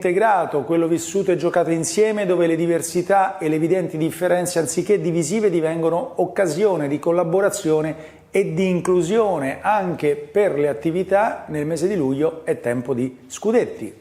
integrato, quello vissuto e giocato insieme, dove le diversità e le evidenti differenze anziché divisive divengono occasione di collaborazione e di inclusione. Anche per le attività nel mese di luglio è tempo di scudetti.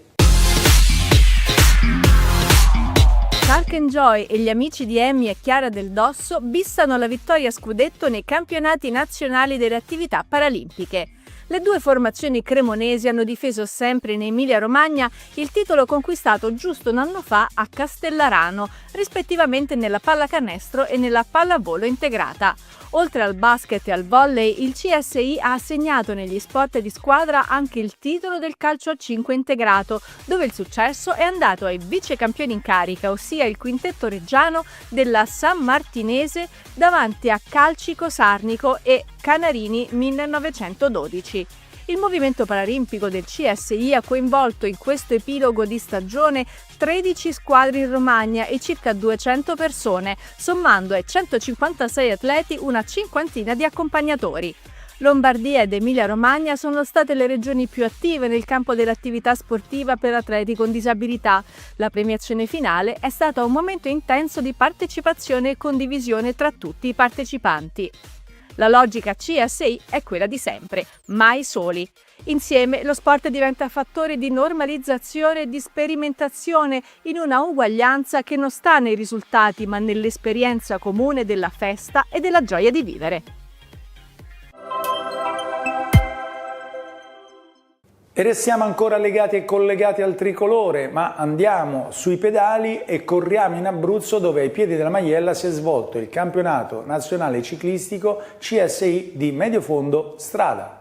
Shark Joy e gli amici di Emmy e Chiara Del Dosso bissano la vittoria a scudetto nei campionati nazionali delle attività paralimpiche. Le due formazioni cremonesi hanno difeso sempre in Emilia-Romagna il titolo conquistato giusto un anno fa a Castellarano, rispettivamente nella pallacanestro e nella pallavolo integrata. Oltre al basket e al volley, il CSI ha assegnato negli sport di squadra anche il titolo del calcio a 5 integrato, dove il successo è andato ai vicecampioni in carica, ossia il quintetto reggiano della San Martinese davanti a Calcico Sarnico e Canarini 1912. Il movimento paralimpico del CSI ha coinvolto in questo epilogo di stagione 13 squadre in Romagna e circa 200 persone, sommando ai 156 atleti una cinquantina di accompagnatori. Lombardia ed Emilia-Romagna sono state le regioni più attive nel campo dell'attività sportiva per atleti con disabilità. La premiazione finale è stata un momento intenso di partecipazione e condivisione tra tutti i partecipanti. La logica CSI è quella di sempre, mai soli. Insieme lo sport diventa fattore di normalizzazione e di sperimentazione in una uguaglianza che non sta nei risultati ma nell'esperienza comune della festa e della gioia di vivere. E restiamo ancora legati e collegati al tricolore, ma andiamo sui pedali e corriamo in Abruzzo, dove ai piedi della Maiella si è svolto il campionato nazionale ciclistico CSI di Mediofondo Strada.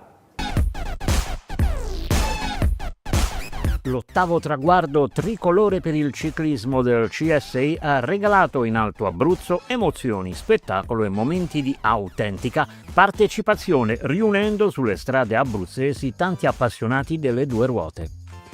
L'ottavo traguardo tricolore per il ciclismo del CSI ha regalato in Alto Abruzzo emozioni, spettacolo e momenti di autentica partecipazione, riunendo sulle strade abruzzesi tanti appassionati delle due ruote.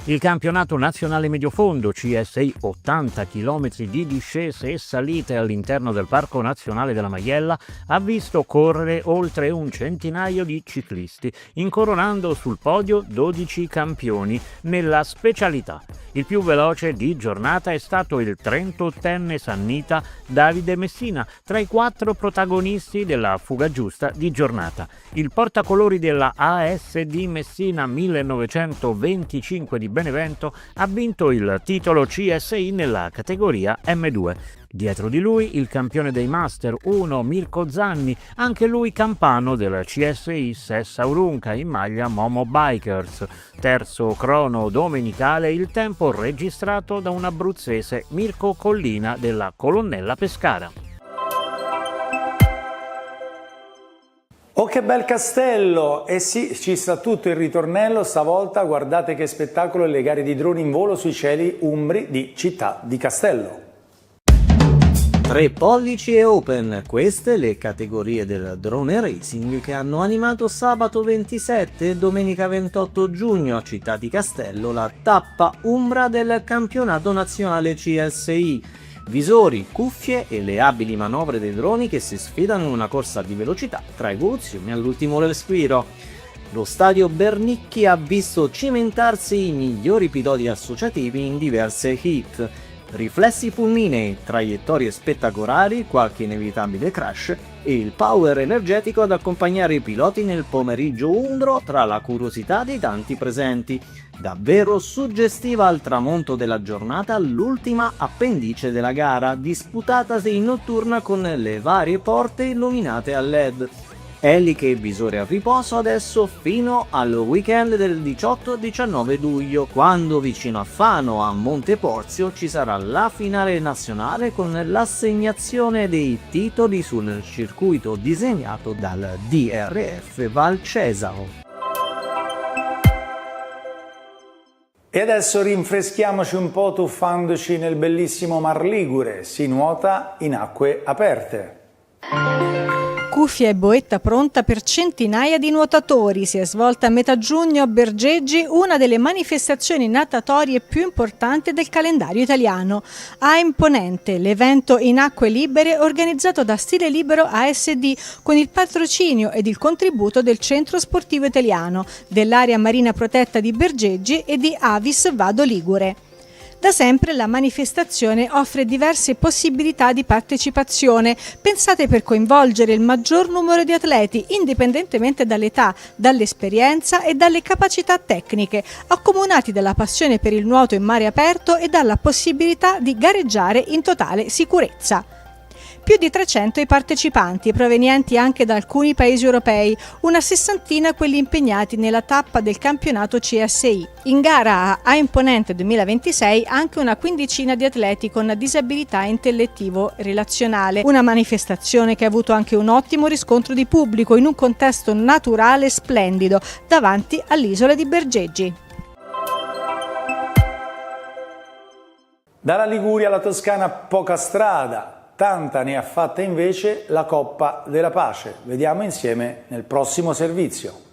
Il campionato nazionale mediofondo CSI 80 km di discese e salite all'interno del Parco Nazionale della Maiella ha visto correre oltre un centinaio di ciclisti, incoronando sul podio 12 campioni nella specialità. Il più veloce di giornata è stato il 38enne sannita Davide Messina, tra i 4 protagonisti della fuga giusta di giornata. Il portacolori della ASD Messina 1925 di Benevento ha vinto il titolo CSI nella categoria M2. Dietro di lui il campione dei Master 1 Mirko Zanni, anche lui campano del CSI Sessa Urunca in maglia Momo Bikers. Terzo crono domenicale il tempo registrato da un abruzzese Mirko Collina della Colonnella Pescara. Oh che bel castello! E sì, ci sta tutto il ritornello, stavolta guardate che spettacolo e le gare di droni in volo sui cieli umbri di Città di Castello. 3 pollici e open, queste le categorie del drone racing che hanno animato sabato 27 e domenica 28 giugno a Città di Castello la tappa umbra del campionato nazionale CSI. Visori, cuffie e le abili manovre dei droni che si sfidano in una corsa di velocità tra evoluzioni all'ultimo respiro. Lo stadio Bernicchi ha visto cimentarsi i migliori piloti associativi in diverse heat. Riflessi fulminei, traiettorie spettacolari, qualche inevitabile crash e il power energetico ad accompagnare i piloti nel pomeriggio umbro tra la curiosità dei tanti presenti. Davvero suggestiva al tramonto della giornata l'ultima appendice della gara, disputatasi in notturna con le varie porte illuminate a LED. Eliche e visore a riposo adesso fino al weekend del 18-19 luglio, quando vicino a Fano, a Monteporzio, ci sarà la finale nazionale con l'assegnazione dei titoli sul circuito disegnato dal DRF Valcesaro. E adesso rinfreschiamoci un po' tuffandoci nel bellissimo Mar Ligure, si nuota in acque aperte. Cuffia e boetta pronta per centinaia di nuotatori. Si è svolta a metà giugno a Bergeggi una delle manifestazioni natatorie più importanti del calendario italiano. A Imponente, l'evento in acque libere organizzato da Stile Libero ASD con il patrocinio ed il contributo del Centro Sportivo Italiano, dell'area marina protetta di Bergeggi e di Avis Vado Ligure. Da sempre la manifestazione offre diverse possibilità di partecipazione, pensate per coinvolgere il maggior numero di atleti, indipendentemente dall'età, dall'esperienza e dalle capacità tecniche, accomunati dalla passione per il nuoto in mare aperto e dalla possibilità di gareggiare in totale sicurezza. Più di 300 i partecipanti, provenienti anche da alcuni paesi europei, una sessantina quelli impegnati nella tappa del campionato CSI. In gara a Imponente 2026 anche una quindicina di atleti con disabilità intellettivo-relazionale, una manifestazione che ha avuto anche un ottimo riscontro di pubblico in un contesto naturale splendido, davanti all'isola di Bergeggi. Dalla Liguria alla Toscana poca strada. Tanta ne ha fatta invece la Coppa della Pace. Vediamo insieme nel prossimo servizio.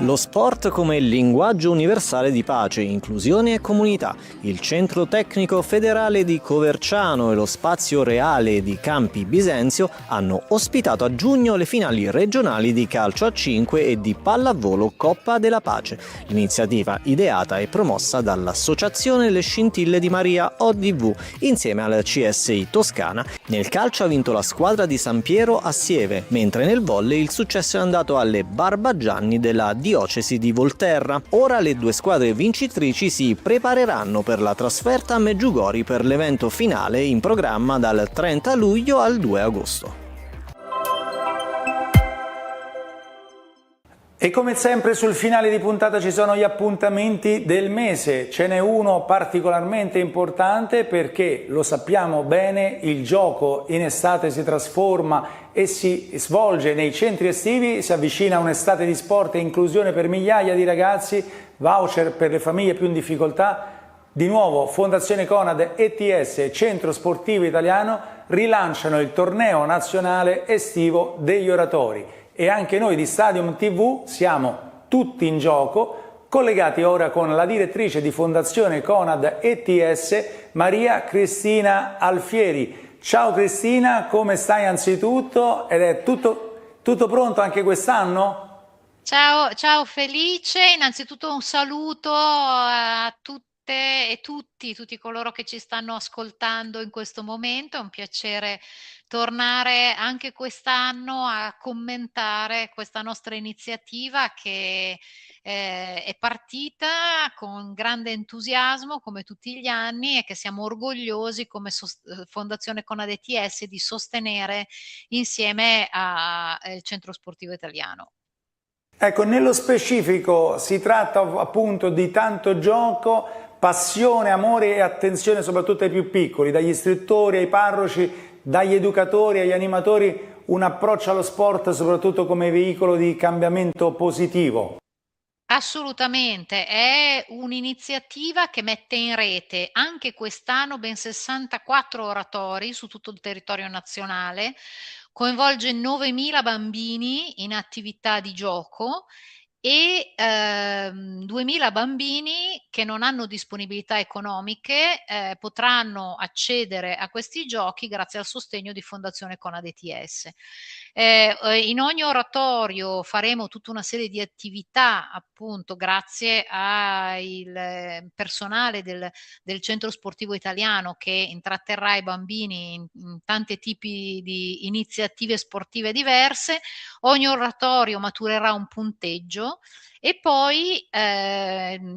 Lo sport come linguaggio universale di pace, inclusione e comunità. Il Centro Tecnico Federale di Coverciano e lo Spazio Reale di Campi Bisenzio hanno ospitato a giugno le finali regionali di calcio a 5 e di pallavolo Coppa della Pace. L'iniziativa ideata e promossa dall'Associazione Le Scintille di Maria ODV insieme al CSI Toscana. Nel calcio ha vinto la squadra di San Piero a Sieve, mentre nel volley il successo è andato alle Barbagianni della diocesi di Volterra. Ora le due squadre vincitrici si prepareranno per la trasferta a Meggiugori per l'evento finale in programma dal 30 luglio al 2 agosto. E come sempre sul finale di puntata ci sono gli appuntamenti del mese. Ce n'è uno particolarmente importante perché, lo sappiamo bene, il gioco in estate si trasforma e si svolge nei centri estivi, si avvicina un'estate di sport e inclusione per migliaia di ragazzi, voucher per le famiglie più in difficoltà. Di nuovo Fondazione Conad ETS, Centro Sportivo Italiano, rilanciano il torneo nazionale estivo degli oratori. E anche noi di Stadium TV siamo tutti in gioco, collegati ora con la direttrice di Fondazione Conad ETS, Maria Cristina Alfieri. Ciao Cristina, come stai anzitutto? Ed è tutto pronto anche quest'anno? Ciao Felice, innanzitutto un saluto a tutte e tutti coloro che ci stanno ascoltando in questo momento. È un piacere tornare anche quest'anno a commentare questa nostra iniziativa che è partita con grande entusiasmo come tutti gli anni e che siamo orgogliosi come Fondazione Conad ETS di sostenere insieme al Centro Sportivo Italiano. Ecco, nello specifico si tratta appunto di tanto gioco, passione, amore e attenzione soprattutto ai più piccoli, dagli istruttori ai parroci, dagli educatori agli animatori, un approccio allo sport soprattutto come veicolo di cambiamento positivo. Assolutamente, è un'iniziativa che mette in rete anche quest'anno ben 64 oratori su tutto il territorio nazionale, coinvolge 9.000 bambini in attività di gioco e 2.000 bambini che non hanno disponibilità economiche potranno accedere a questi giochi grazie al sostegno di Fondazione Conad ETS. In ogni oratorio faremo tutta una serie di attività appunto grazie al personale del Centro Sportivo Italiano che intratterrà i bambini in tanti tipi di iniziative sportive diverse. Ogni oratorio maturerà un punteggio e poi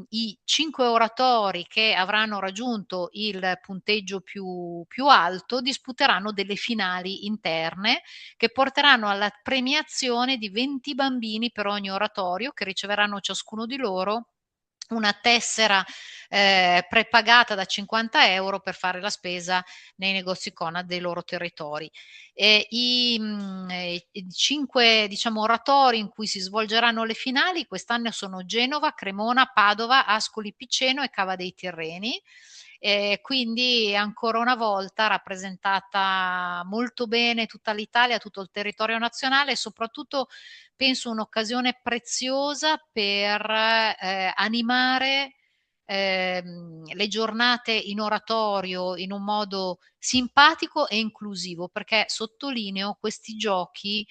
i 5 oratori che avranno raggiunto il punteggio più alto disputeranno delle finali interne che porteranno alla premiazione di 20 bambini per ogni oratorio che riceveranno ciascuno di loro una tessera prepagata da 50 euro per fare la spesa nei negozi Conad dei loro territori. I 5 oratori in cui si svolgeranno le finali quest'anno sono Genova, Cremona, Padova, Ascoli Piceno e Cava dei Tirreni. Quindi ancora una volta rappresentata molto bene tutta l'Italia, tutto il territorio nazionale e soprattutto penso un'occasione preziosa per animare le giornate in oratorio in un modo simpatico e inclusivo, perché sottolineo questi giochi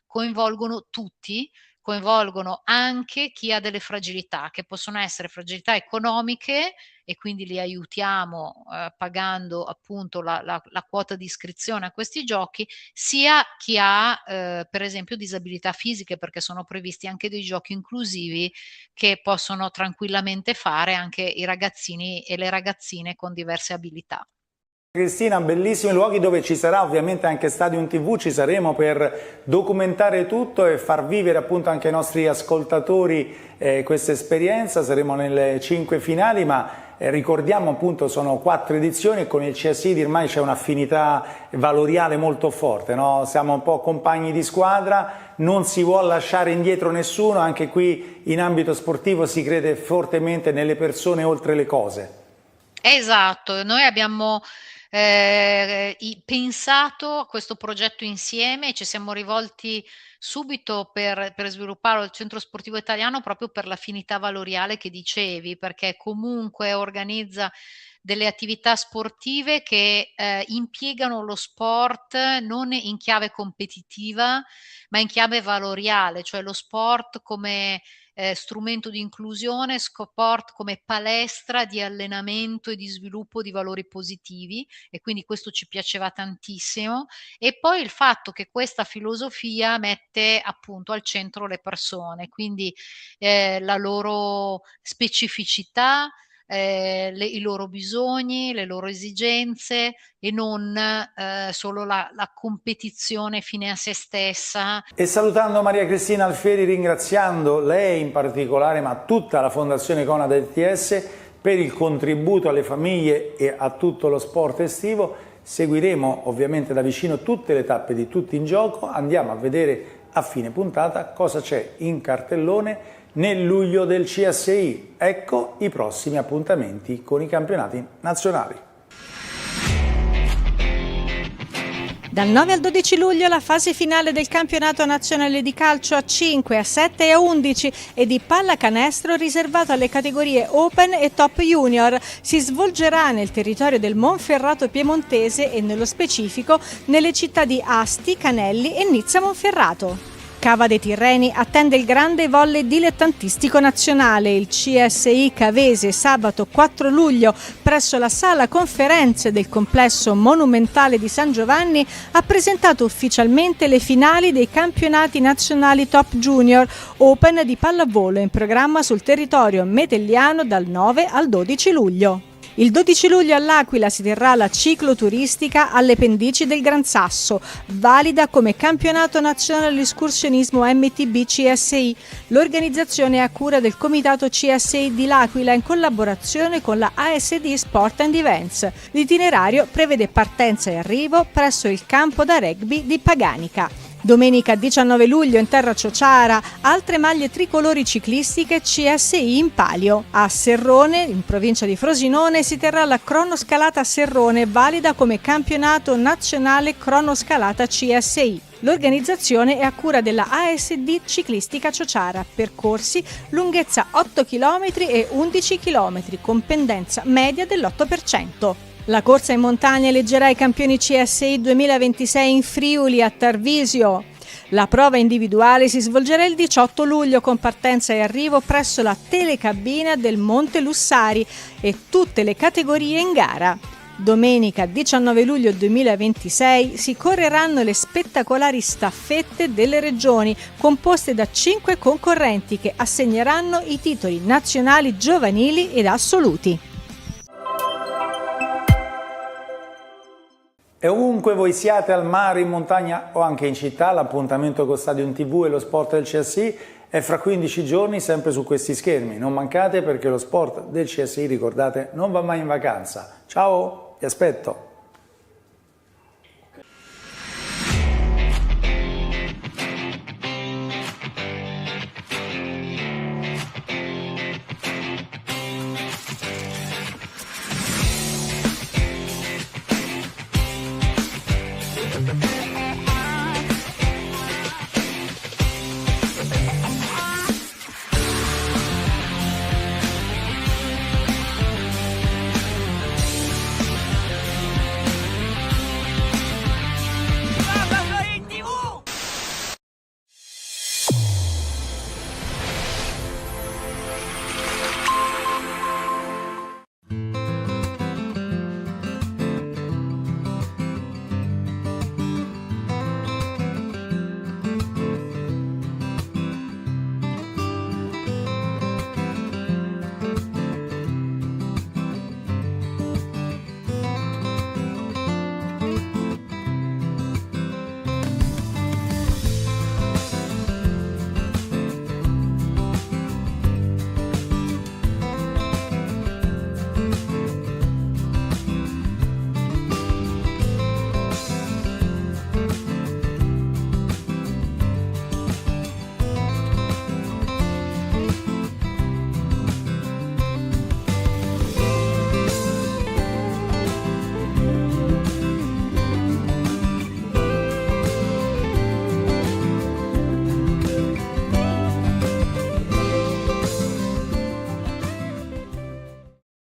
coinvolgono tutti, coinvolgono anche chi ha delle fragilità, che possono essere fragilità economiche, e quindi li aiutiamo pagando appunto la quota di iscrizione a questi giochi, sia chi ha per esempio disabilità fisiche, perché sono previsti anche dei giochi inclusivi che possono tranquillamente fare anche i ragazzini e le ragazzine con diverse abilità. Cristina, bellissimi luoghi dove ci sarà ovviamente anche Stadium TV, ci saremo per documentare tutto e far vivere appunto anche ai nostri ascoltatori questa esperienza. Saremo nelle 5 finali, ma ricordiamo appunto sono 4 edizioni e con il CSI ormai c'è un'affinità valoriale molto forte, no? Siamo un po' compagni di squadra, non si vuole lasciare indietro nessuno, anche qui in ambito sportivo si crede fortemente nelle persone oltre le cose. Esatto, noi abbiamo pensato a questo progetto insieme e ci siamo rivolti subito per svilupparlo al Centro Sportivo Italiano, proprio per l'affinità valoriale che dicevi, perché comunque organizza delle attività sportive che impiegano lo sport non in chiave competitiva, ma in chiave valoriale, cioè lo sport come strumento di inclusione, sport come palestra di allenamento e di sviluppo di valori positivi, e quindi questo ci piaceva tantissimo. E poi il fatto che questa filosofia mette appunto al centro le persone, quindi la loro specificità, i loro bisogni, le loro esigenze, e non solo la competizione fine a se stessa. E salutando Maria Cristina Alfieri, ringraziando lei in particolare, ma tutta la Fondazione Conad ETS per il contributo alle famiglie e a tutto lo sport estivo. Seguiremo ovviamente da vicino tutte le tappe di Tutti in Gioco, andiamo a vedere a fine puntata cosa c'è in cartellone nel luglio del CSI. Ecco i prossimi appuntamenti con i campionati nazionali. Dal 9 al 12 luglio la fase finale del campionato nazionale di calcio a 5, a 7 e a 11 e di pallacanestro riservato alle categorie Open e Top Junior si svolgerà nel territorio del Monferrato piemontese e nello specifico nelle città di Asti, Canelli e Nizza Monferrato. Cava dei Tirreni attende il grande volley dilettantistico nazionale, il CSI Cavese, sabato 4 luglio presso la sala conferenze del complesso monumentale di San Giovanni ha presentato ufficialmente le finali dei campionati nazionali Top Junior Open di pallavolo in programma sul territorio metelliano dal 9 al 12 luglio. Il 12 luglio all'Aquila si terrà la cicloturistica alle pendici del Gran Sasso, valida come campionato nazionale di escursionismo MTB CSI. L'organizzazione è a cura del comitato CSI di L'Aquila in collaborazione con la ASD Sport and Events. L'itinerario prevede partenza e arrivo presso il campo da rugby di Paganica. Domenica 19 luglio in terra ciociara, altre maglie tricolori ciclistiche CSI in palio. A Serrone, in provincia di Frosinone, si terrà la cronoscalata Serrone, valida come campionato nazionale cronoscalata CSI. L'organizzazione è a cura della ASD Ciclistica Ciociara, percorsi lunghezza 8 km e 11 km con pendenza media dell'8%. La corsa in montagna eleggerà i campioni CSI 2026 in Friuli a Tarvisio. La prova individuale si svolgerà il 18 luglio con partenza e arrivo presso la telecabina del Monte Lussari e tutte le categorie in gara. Domenica 19 luglio 2026 si correranno le spettacolari staffette delle regioni, composte da 5 concorrenti che assegneranno i titoli nazionali giovanili ed assoluti. E ovunque voi siate, al mare, in montagna o anche in città, l'appuntamento con Stadium TV e lo sport del CSI è fra 15 giorni sempre su questi schermi. Non mancate, perché lo sport del CSI, ricordate, non va mai in vacanza. Ciao, vi aspetto!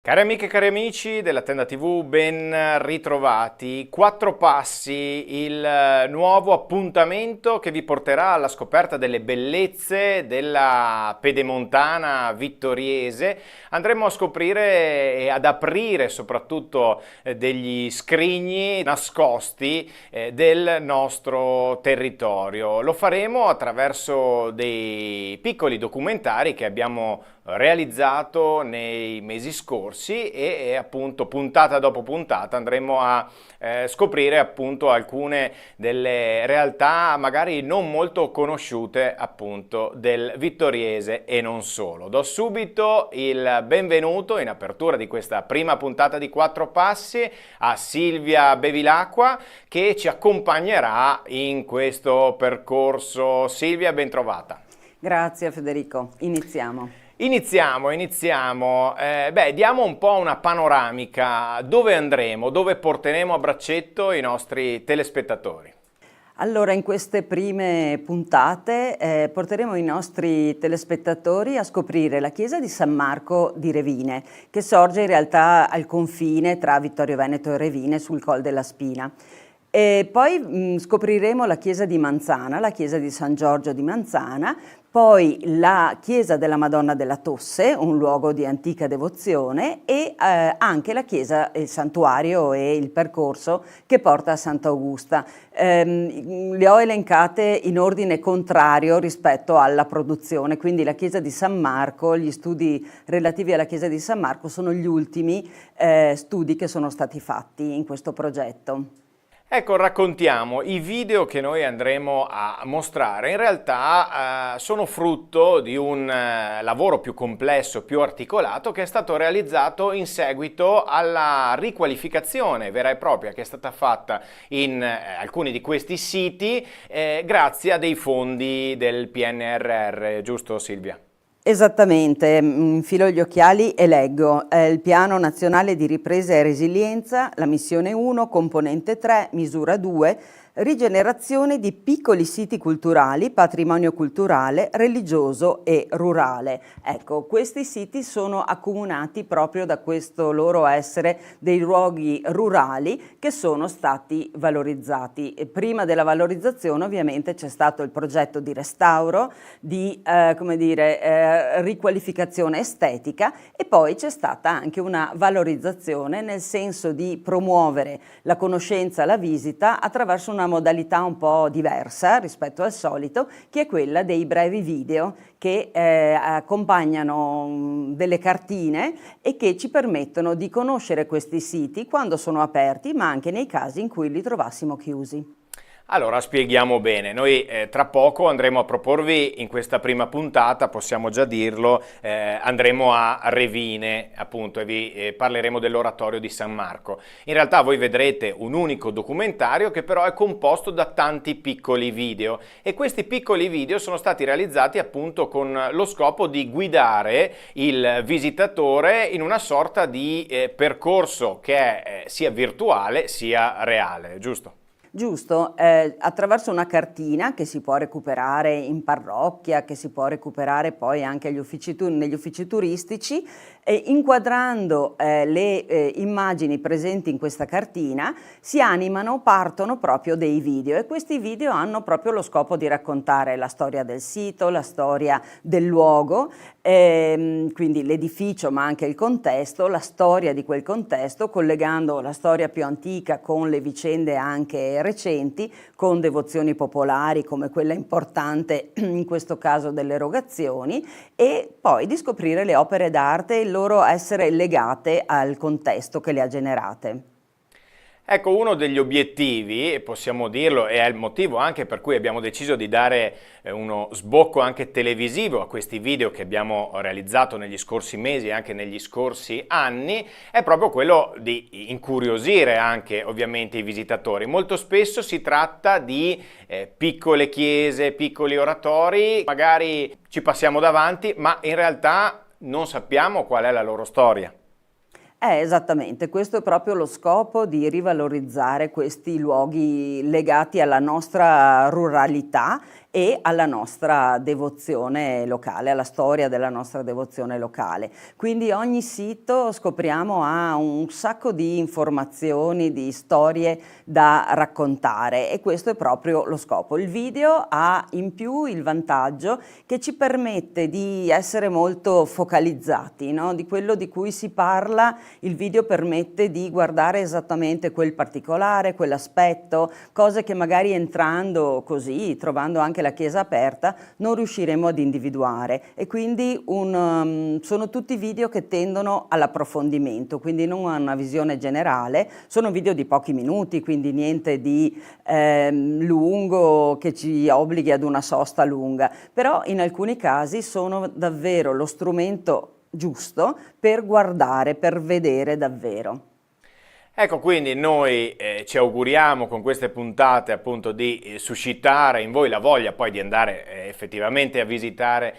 Cari amiche e cari amici della Tenda TV, ben ritrovati. Quattro Passi, il nuovo appuntamento che vi porterà alla scoperta delle bellezze della pedemontana vittoriese. Andremo a scoprire e ad aprire soprattutto degli scrigni nascosti del nostro territorio. Lo faremo attraverso dei piccoli documentari che abbiamo realizzato nei mesi scorsi e appunto puntata dopo puntata andremo a scoprire appunto alcune delle realtà magari non molto conosciute appunto del vittoriese e non solo. Do subito il benvenuto in apertura di questa prima puntata di Quattro Passi a Silvia Bevilacqua che ci accompagnerà in questo percorso. Silvia, ben trovata. Grazie Federico, iniziamo. Iniziamo. Diamo un po' una panoramica. Dove andremo? Dove porteremo a braccetto i nostri telespettatori? Allora, in queste prime puntate porteremo i nostri telespettatori a scoprire la chiesa di San Marco di Revine, che sorge in realtà al confine tra Vittorio Veneto e Revine sul Col della Spina. E poi scopriremo la chiesa di Manzana, la chiesa di San Giorgio di Manzana, poi la chiesa della Madonna della Tosse, un luogo di antica devozione, e anche la chiesa, il santuario e il percorso che porta a Sant'Augusta. Le ho elencate in ordine contrario rispetto alla produzione, quindi la chiesa di San Marco, gli studi relativi alla chiesa di San Marco sono gli ultimi studi che sono stati fatti in questo progetto. Ecco, raccontiamo, i video che noi andremo a mostrare in realtà sono frutto di un lavoro più complesso, più articolato, che è stato realizzato in seguito alla riqualificazione vera e propria che è stata fatta in alcuni di questi siti grazie a dei fondi del PNRR, giusto Silvia? Esattamente, infilo gli occhiali e leggo. Il Piano Nazionale di Ripresa e Resilienza, la missione 1, componente 3, misura 2, rigenerazione di piccoli siti culturali, patrimonio culturale, religioso e rurale. Ecco, questi siti sono accomunati proprio da questo loro essere dei luoghi rurali che sono stati valorizzati. E prima della valorizzazione ovviamente c'è stato il progetto di restauro, di riqualificazione estetica e poi c'è stata anche una valorizzazione nel senso di promuovere la conoscenza, la visita attraverso una modalità un po' diversa rispetto al solito, che è quella dei brevi video che accompagnano delle cartine e che ci permettono di conoscere questi siti quando sono aperti, ma anche nei casi in cui li trovassimo chiusi. Allora spieghiamo bene, noi tra poco andremo a proporvi in questa prima puntata, possiamo già dirlo, andremo a Revine appunto e vi parleremo dell'oratorio di San Marco. In realtà voi vedrete un unico documentario che però è composto da tanti piccoli video e questi piccoli video sono stati realizzati appunto con lo scopo di guidare il visitatore in una sorta di percorso che è sia virtuale sia reale, giusto? Giusto, attraverso una cartina che si può recuperare in parrocchia, che si può recuperare poi anche negli uffici turistici, inquadrando le immagini presenti in questa cartina si partono proprio dei video e questi video hanno proprio lo scopo di raccontare la storia del sito, la storia del luogo, quindi l'edificio ma anche il contesto, la storia di quel contesto, collegando la storia più antica con le vicende anche recenti, con devozioni popolari come quella importante in questo caso delle erogazioni, e poi di scoprire le opere d'arte e il loro essere legate al contesto che le ha generate. Ecco, uno degli obiettivi, e possiamo dirlo, e è il motivo anche per cui abbiamo deciso di dare uno sbocco anche televisivo a questi video che abbiamo realizzato negli scorsi mesi e anche negli scorsi anni, è proprio quello di incuriosire anche ovviamente i visitatori. Molto spesso si tratta di piccole chiese, piccoli oratori, magari ci passiamo davanti, ma in realtà non sappiamo qual è la loro storia. Esattamente, questo è proprio lo scopo di rivalorizzare questi luoghi legati alla nostra ruralità e alla nostra devozione locale, alla storia della nostra devozione locale. Quindi ogni sito, scopriamo, ha un sacco di informazioni, di storie da raccontare, e questo è proprio lo scopo. Il video ha in più il vantaggio che ci permette di essere molto focalizzati, no? Di quello di cui si parla. Il video permette di guardare esattamente quel particolare, quell'aspetto, cose che magari entrando così, trovando anche la chiesa aperta, non riusciremo ad individuare, e quindi sono tutti video che tendono all'approfondimento, quindi non a una visione generale. Sono video di pochi minuti, quindi niente di lungo che ci obblighi ad una sosta lunga, però in alcuni casi sono davvero lo strumento giusto per guardare, per vedere davvero. Ecco, quindi noi ci auguriamo con queste puntate appunto di suscitare in voi la voglia poi di andare effettivamente a visitare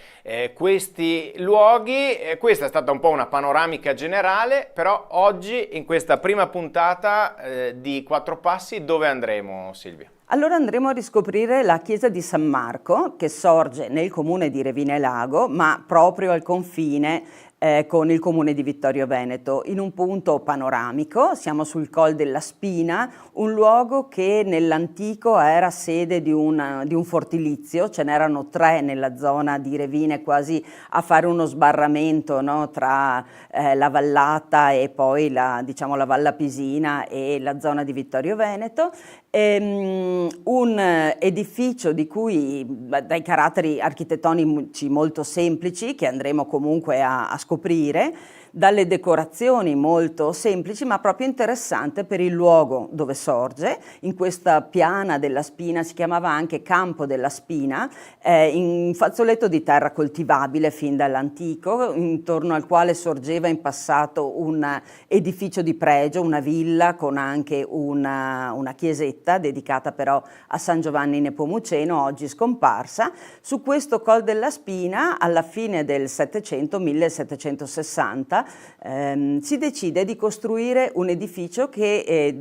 questi luoghi. Questa è stata un po' una panoramica generale, però oggi in questa prima puntata di Quattro Passi dove andremo, Silvia? Allora andremo a riscoprire la chiesa di San Marco, che sorge nel comune di Revine Lago, ma proprio al confine con il comune di Vittorio Veneto, in un punto panoramico. Siamo sul Col della Spina, un luogo che nell'antico era sede di un fortilizio. Ce n'erano 3 nella zona di Revine, quasi a fare uno sbarramento, no, tra la vallata e poi la Valla Pisina e la zona di Vittorio Veneto. Un edificio di cui, dai caratteri architettonici molto semplici, che andremo comunque a scoprire, dalle decorazioni molto semplici, ma proprio interessante per il luogo dove sorge, in questa piana della Spina. Si chiamava anche Campo della Spina, in fazzoletto di terra coltivabile fin dall'antico, intorno al quale sorgeva in passato un edificio di pregio, una villa con anche una chiesetta dedicata però a San Giovanni Nepomuceno, oggi scomparsa. Su questo Col della Spina, alla fine del 1760, si decide di costruire un edificio che è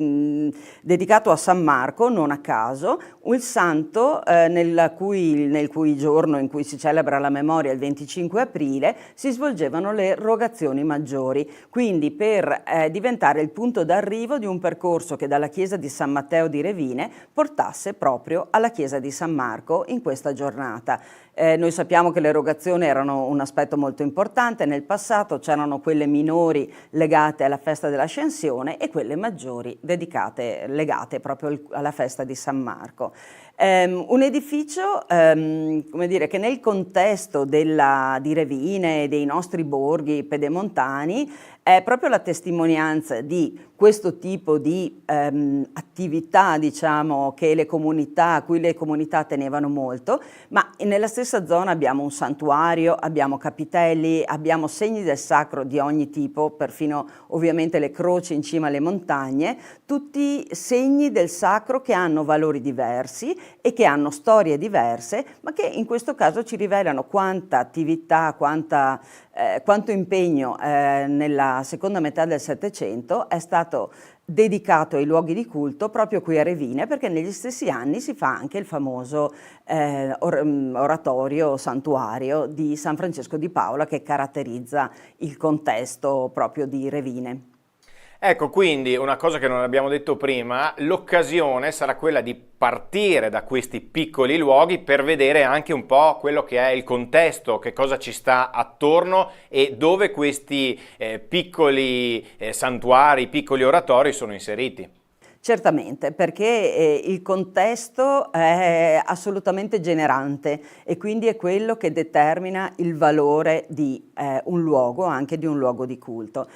dedicato a San Marco, non a caso, il santo nel cui giorno in cui si celebra la memoria, il 25 aprile, si svolgevano le rogazioni maggiori, quindi per diventare il punto d'arrivo di un percorso che dalla chiesa di San Matteo di Revine portasse proprio alla chiesa di San Marco in questa giornata. Noi sappiamo che le erogazioni erano un aspetto molto importante nel passato. C'erano quelle minori legate alla festa dell'Ascensione e quelle maggiori legate proprio alla festa di San Marco. Un edificio come dire, che nel contesto di Revine e dei nostri borghi pedemontani è proprio la testimonianza di questo tipo di attività, diciamo, a cui le comunità tenevano molto, ma nella stessa zona abbiamo un santuario, abbiamo capitelli, abbiamo segni del sacro di ogni tipo, perfino ovviamente le croci in cima alle montagne, tutti segni del sacro che hanno valori diversi e che hanno storie diverse, ma che in questo caso ci rivelano quanta attività, quanto impegno nella seconda metà del Settecento è stato dedicato ai luoghi di culto proprio qui a Revine, perché negli stessi anni si fa anche il famoso oratorio santuario di San Francesco di Paola, che caratterizza il contesto proprio di Revine. Ecco, quindi una cosa che non abbiamo detto prima, l'occasione sarà quella di partire da questi piccoli luoghi per vedere anche un po' quello che è il contesto, che cosa ci sta attorno e dove questi piccoli santuari, piccoli oratori sono inseriti. Certamente, perché il contesto è assolutamente generante e quindi è quello che determina il valore di un luogo, anche di un luogo di culto.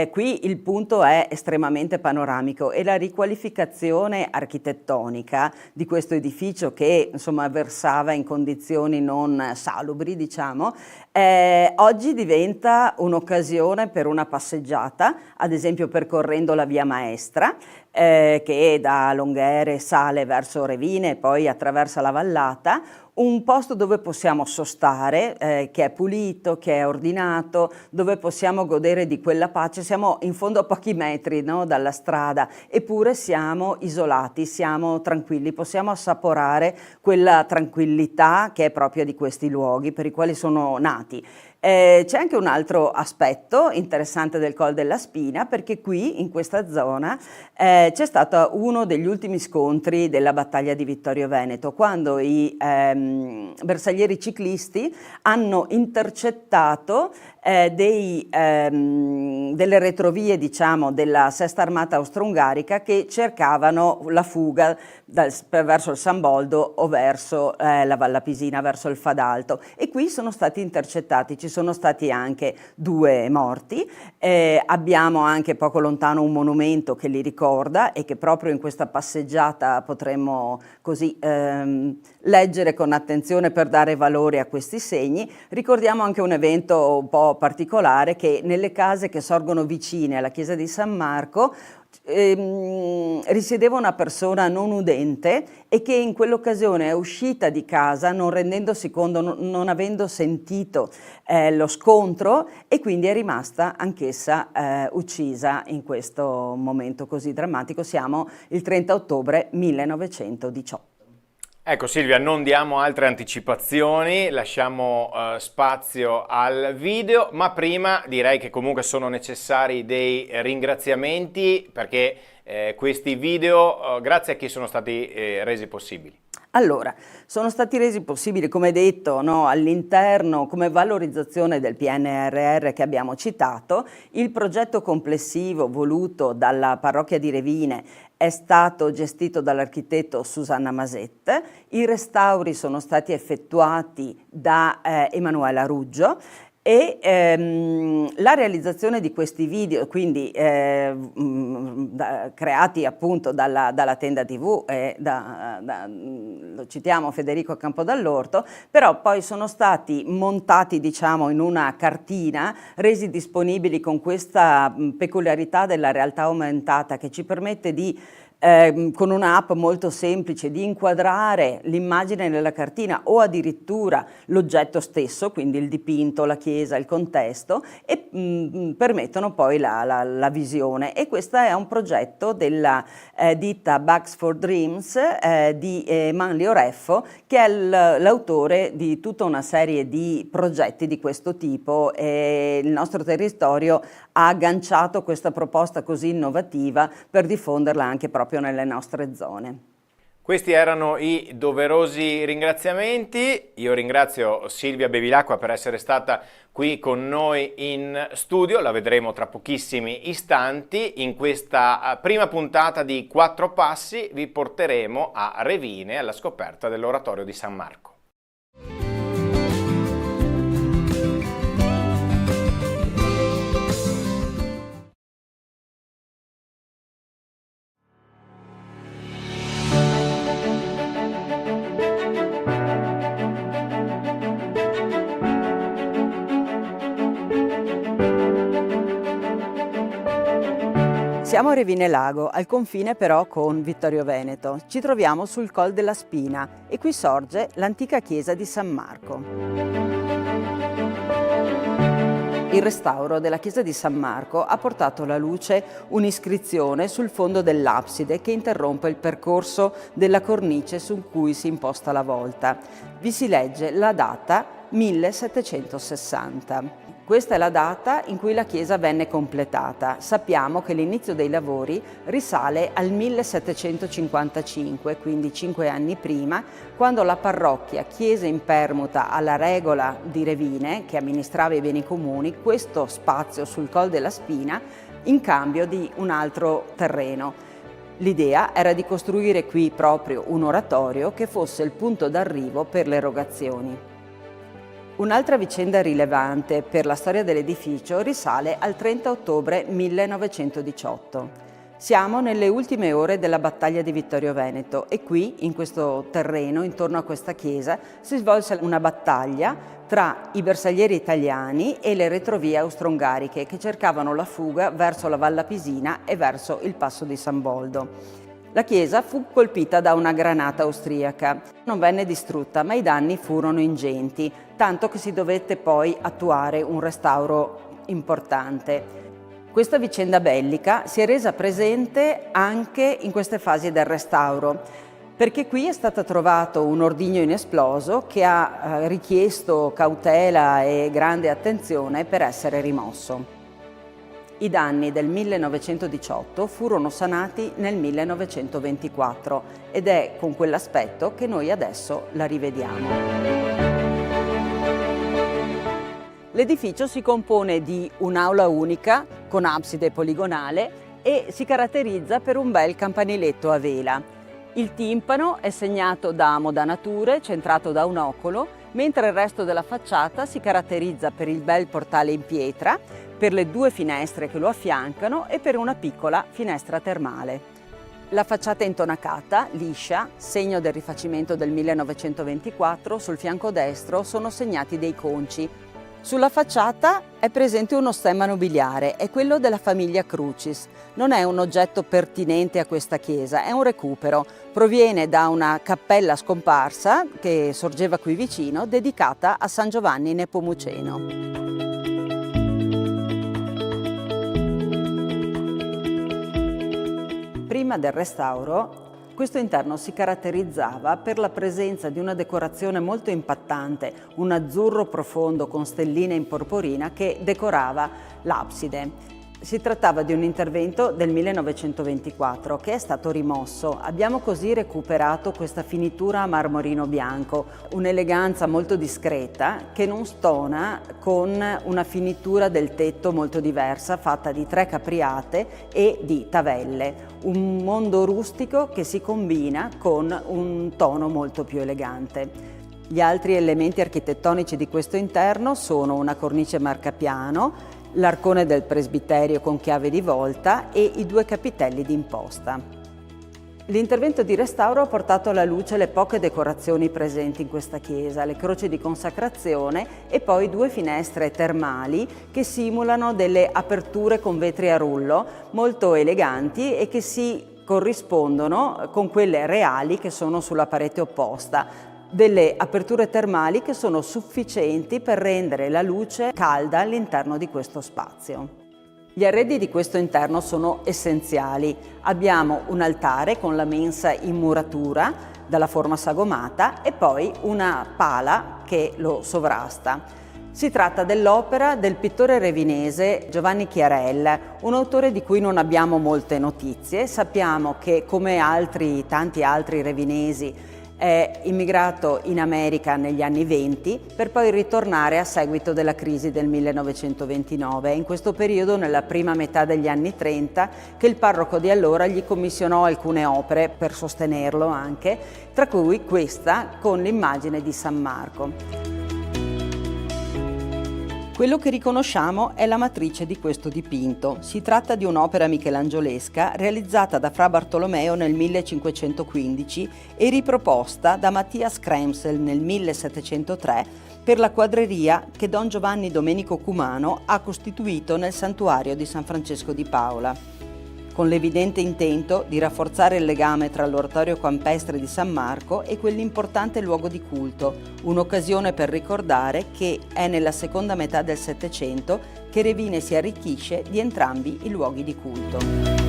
Qui il punto è estremamente panoramico e la riqualificazione architettonica di questo edificio, che insomma versava in condizioni non salubri, diciamo, oggi diventa un'occasione per una passeggiata, ad esempio percorrendo la Via Maestra, che da Longhere sale verso Revine e poi attraversa la vallata, un posto dove possiamo sostare, che è pulito, che è ordinato, dove possiamo godere di quella pace. Siamo in fondo a pochi metri, no, dalla strada, eppure siamo isolati, siamo tranquilli, possiamo assaporare quella tranquillità che è propria di questi luoghi per i quali sono nati. C'è anche un altro aspetto interessante del Col della Spina, perché qui in questa zona c'è stato uno degli ultimi scontri della battaglia di Vittorio Veneto, quando i bersaglieri ciclisti hanno intercettato delle retrovie, diciamo, della Sesta Armata Austro-Ungarica che cercavano la fuga verso il San Boldo o verso la Valla Pisina, verso il Fadalto, e qui sono stati intercettati. Ci sono stati anche 2 morti, abbiamo anche poco lontano un monumento che li ricorda e che proprio in questa passeggiata potremmo così leggere con attenzione per dare valore a questi segni. Ricordiamo anche un evento un po' particolare, che nelle case che sorgono vicine alla chiesa di San Marco risiedeva una persona non udente e che in quell'occasione è uscita di casa non rendendosi conto, non avendo sentito lo scontro, e quindi è rimasta anch'essa uccisa in questo momento così drammatico. Siamo il 30 ottobre 1918. Ecco Silvia, non diamo altre anticipazioni, lasciamo spazio al video, ma prima direi che comunque sono necessari dei ringraziamenti, perché questi video, grazie a chi sono stati resi possibili? Allora, sono stati resi possibili, come detto, no, all'interno, come valorizzazione del PNRR che abbiamo citato. Il progetto complessivo voluto dalla parrocchia di Revine è stato gestito dall'architetto Susanna Masette. I restauri sono stati effettuati da Emanuela Ruggio, e la realizzazione di questi video, quindi creati appunto dalla Tenda TV e lo citiamo Federico Campodall'Orto, però poi sono stati montati, diciamo, in una cartina, resi disponibili con questa peculiarità della realtà aumentata che ci permette di con un'app molto semplice di inquadrare l'immagine nella cartina o addirittura l'oggetto stesso, quindi il dipinto, la chiesa, il contesto, e permettono poi la visione. E questo è un progetto della ditta Bags for Dreams di Manlio Reffo, che è l'autore di tutta una serie di progetti di questo tipo, e il nostro territorio ha agganciato questa proposta così innovativa per diffonderla anche proprio nelle nostre zone. Questi erano i doverosi ringraziamenti. Io ringrazio Silvia Bevilacqua per essere stata qui con noi in studio, la vedremo tra pochissimi istanti. In questa prima puntata di 4 Passi vi porteremo a Revine alla scoperta dell'oratorio di San Marco. Siamo a Revine Lago, al confine però con Vittorio Veneto. Ci troviamo sul Col della Spina e qui sorge l'antica chiesa di San Marco. Il restauro della chiesa di San Marco ha portato alla luce un'iscrizione sul fondo dell'abside che interrompe il percorso della cornice su cui si imposta la volta. Vi si legge la data 1760. Questa è la data in cui la chiesa venne completata. Sappiamo che l'inizio dei lavori risale al 1755, quindi 5 anni prima, quando la parrocchia chiese in permuta alla regola di Revine, che amministrava i beni comuni, questo spazio sul Col della Spina in cambio di un altro terreno. L'idea era di costruire qui proprio un oratorio che fosse il punto d'arrivo per le erogazioni. Un'altra vicenda rilevante per la storia dell'edificio risale al 30 ottobre 1918. Siamo nelle ultime ore della battaglia di Vittorio Veneto e qui, in questo terreno, intorno a questa chiesa, si svolse una battaglia tra i bersaglieri italiani e le retrovie austro-ungariche che cercavano la fuga verso la Valla Pisina e verso il passo di San Boldo. La chiesa fu colpita da una granata austriaca. Non venne distrutta, ma i danni furono ingenti, tanto che si dovette poi attuare un restauro importante. Questa vicenda bellica si è resa presente anche in queste fasi del restauro, perché qui è stato trovato un ordigno inesploso che ha richiesto cautela e grande attenzione per essere rimosso. I danni del 1918 furono sanati nel 1924 ed è con quell'aspetto che noi adesso la rivediamo. L'edificio si compone di un'aula unica con abside poligonale e si caratterizza per un bel campaniletto a vela. Il timpano è segnato da modanature centrato da un ocolo, mentre il resto della facciata si caratterizza per il bel portale in pietra, per le 2 finestre che lo affiancano e per una piccola finestra termale. La facciata è intonacata, liscia, segno del rifacimento del 1924, sul fianco destro sono segnati dei conci. Sulla facciata è presente uno stemma nobiliare, è quello della famiglia Crucis. Non è un oggetto pertinente a questa chiesa, è un recupero. Proviene da una cappella scomparsa che sorgeva qui vicino, dedicata a San Giovanni Nepomuceno. Prima del restauro, questo interno si caratterizzava per la presenza di una decorazione molto impattante, un azzurro profondo con stelline in porporina che decorava l'abside. Si trattava di un intervento del 1924 che è stato rimosso. Abbiamo così recuperato questa finitura a marmorino bianco, un'eleganza molto discreta che non stona con una finitura del tetto molto diversa, fatta di 3 capriate e di tavelle. Un mondo rustico che si combina con un tono molto più elegante. Gli altri elementi architettonici di questo interno sono una cornice marcapiano, l'arcone del presbiterio con chiave di volta e i 2 capitelli d'imposta. L'intervento di restauro ha portato alla luce le poche decorazioni presenti in questa chiesa, le croci di consacrazione e poi 2 finestre termali che simulano delle aperture con vetri a rullo molto eleganti e che si corrispondono con quelle reali che sono sulla parete opposta. Delle aperture termali che sono sufficienti per rendere la luce calda all'interno di questo spazio. Gli arredi di questo interno sono essenziali. Abbiamo un altare con la mensa in muratura dalla forma sagomata e poi una pala che lo sovrasta. Si tratta dell'opera del pittore revinese Giovanni Chiarel, un autore di cui non abbiamo molte notizie. Sappiamo che, come tanti altri revinesi, è immigrato in America negli anni 20 per poi ritornare a seguito della crisi del 1929. È in questo periodo, nella prima metà degli anni 30, che il parroco di allora gli commissionò alcune opere per sostenerlo anche, tra cui questa con l'immagine di San Marco. Quello che riconosciamo è la matrice di questo dipinto. Si tratta di un'opera michelangiolesca realizzata da Fra Bartolomeo nel 1515 e riproposta da Mattias Kremsel nel 1703 per la quadreria che Don Giovanni Domenico Cumano ha costituito nel santuario di San Francesco di Paola, con l'evidente intento di rafforzare il legame tra l'oratorio campestre di San Marco e quell'importante luogo di culto, un'occasione per ricordare che è nella seconda metà del Settecento che Revine si arricchisce di entrambi i luoghi di culto.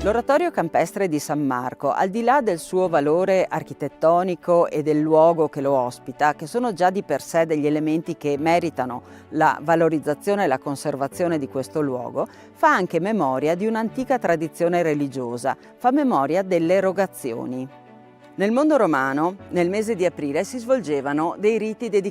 L'oratorio campestre di San Marco, al di là del suo valore architettonico e del luogo che lo ospita, che sono già di per sé degli elementi che meritano la valorizzazione e la conservazione di questo luogo, fa anche memoria di un'antica tradizione religiosa, fa memoria delle rogazioni. Nel mondo romano, nel mese di aprile, si svolgevano dei riti dedicati